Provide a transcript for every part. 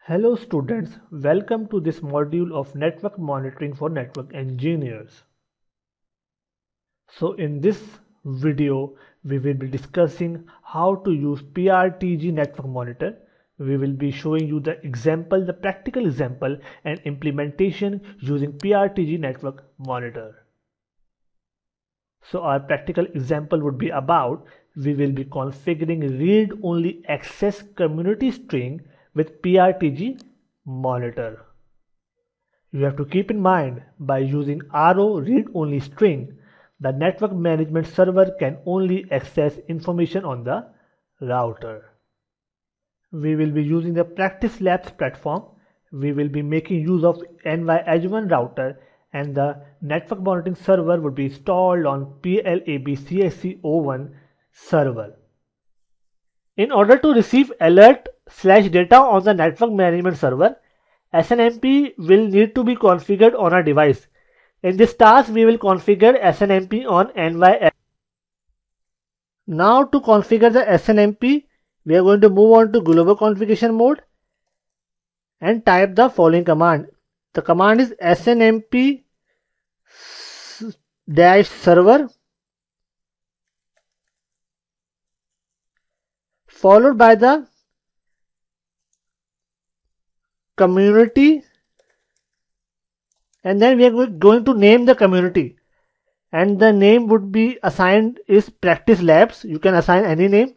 Hello students, welcome to this module of Network Monitoring for Network Engineers. So in this video, we will be discussing how to use PRTG Network Monitor. We will be showing you the practical example and implementation using PRTG Network Monitor. So our practical example would be about we will be configuring read-only access community string with PRTG monitor. You have to keep in mind by using RO read-only string, the network management server can only access information on the router. We will be using the Practice Labs platform. We will be making use of NY-Edge1 router and the network monitoring server would be installed on PLAB-CSC01 server. In order to receive alert/data on the network management server, SNMP will need to be configured on a device. In this task, we will configure SNMP on NY. Now to configure the SNMP, we are going to move on to global configuration mode and type the following command. The command is snmp-server followed by the community, and then we are going to name the community, and the name would be assigned is Practice Labs. You can assign any name.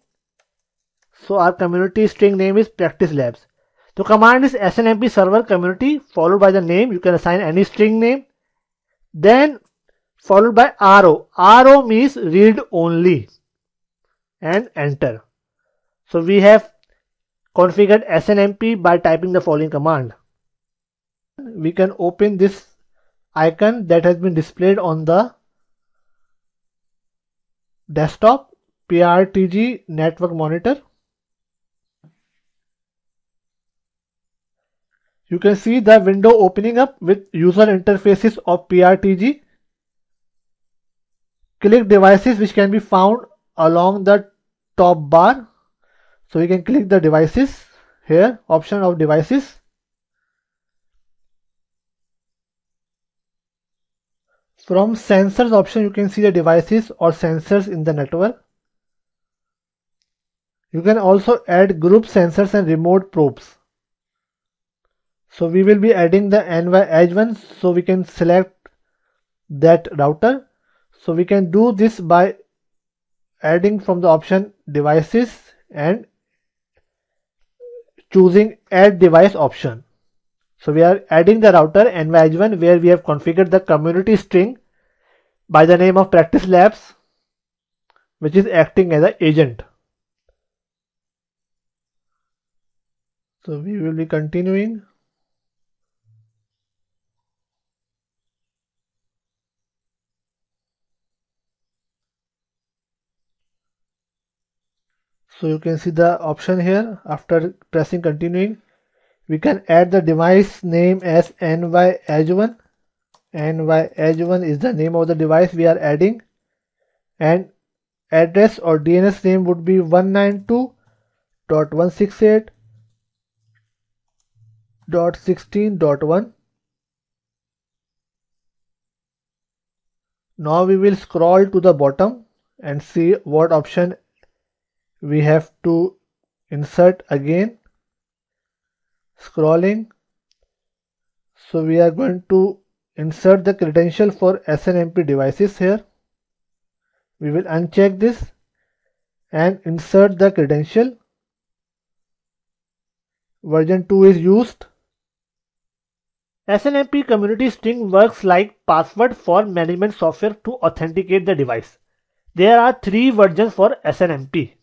So our community string name is Practice Labs. The command is snmp server community followed by the name. You can assign any string name, then followed by RO. RO means read only, and enter. So we have configured SNMP by typing the following command. We can open this icon that has been displayed on the desktop, PRTG Network Monitor. You can see the window opening up with user interfaces of PRTG. Click devices which can be found along the top bar. So we can click the devices here, option of devices. From sensors option, you can see the devices or sensors in the network. You can also add group sensors and remote probes. So we will be adding the NY-Edge1, so we can select that router. So we can do this by adding from the option devices and choosing add device option. So we are adding the router NY-Edge1 where we have configured the community string by the name of Practice Labs, which is acting as an agent. So we will be continuing. So you can see the option here. After pressing continuing, we can add the device name as NY-Edge1. NY-Edge1 is the name of the device we are adding, and address or DNS name would be 192.168.16.1. Now we will scroll to the bottom and see what option we have to insert again. Scrolling. So we are going to insert the credential for SNMP devices here. We will uncheck this and insert the credential. Version 2 is used. SNMP community string works like password for management software to authenticate the device. There are 3 versions for SNMP.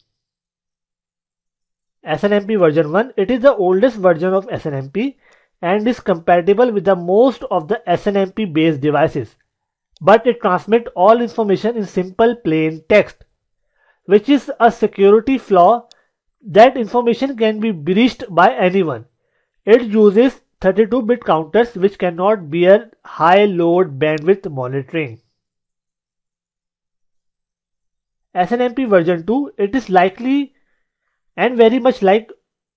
SNMP version 1, it is the oldest version of SNMP and is compatible with the most of the SNMP based devices, but it transmits all information in simple plain text, which is a security flaw. That information can be breached by anyone. It uses 32-bit counters which cannot bear high load bandwidth monitoring. SNMP version 2, it is likely and very much like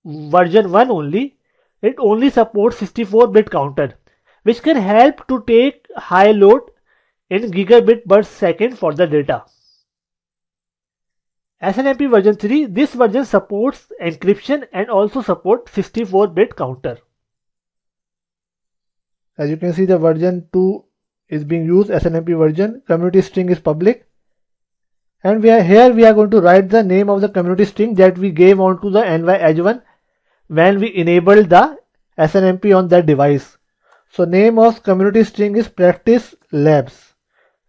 version 1 only. it only supports 64-bit counter, which can help to take high load in gigabit per second for the data. SNMP version 3, this version supports encryption and also supports 64-bit counter. As you can see, the version 2 is being used, SNMP version. Community string is public. And we are going to write the name of the community string that we gave onto the NY Edge 1 when we enabled the SNMP on that device. So name of community string is practice labs.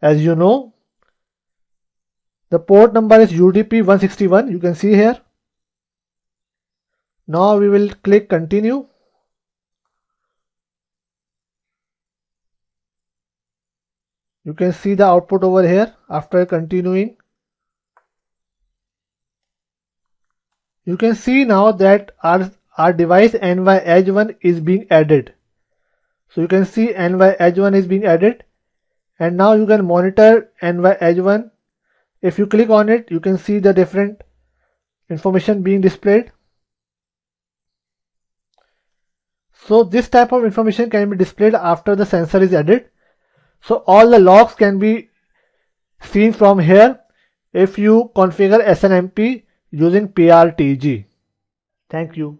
As you know, the port number is UDP 161. You can see here. Now we will click continue. You can see the output over here after continuing. You can see now that our device NY Edge 1 is being added. So you can see NY Edge 1 is being added, and now you can monitor NY Edge 1. If you click on it, you can see the different information being displayed. So this type of information can be displayed after the sensor is added. So all the logs can be seen from here if you configure SNMP using PRTG. Thank you.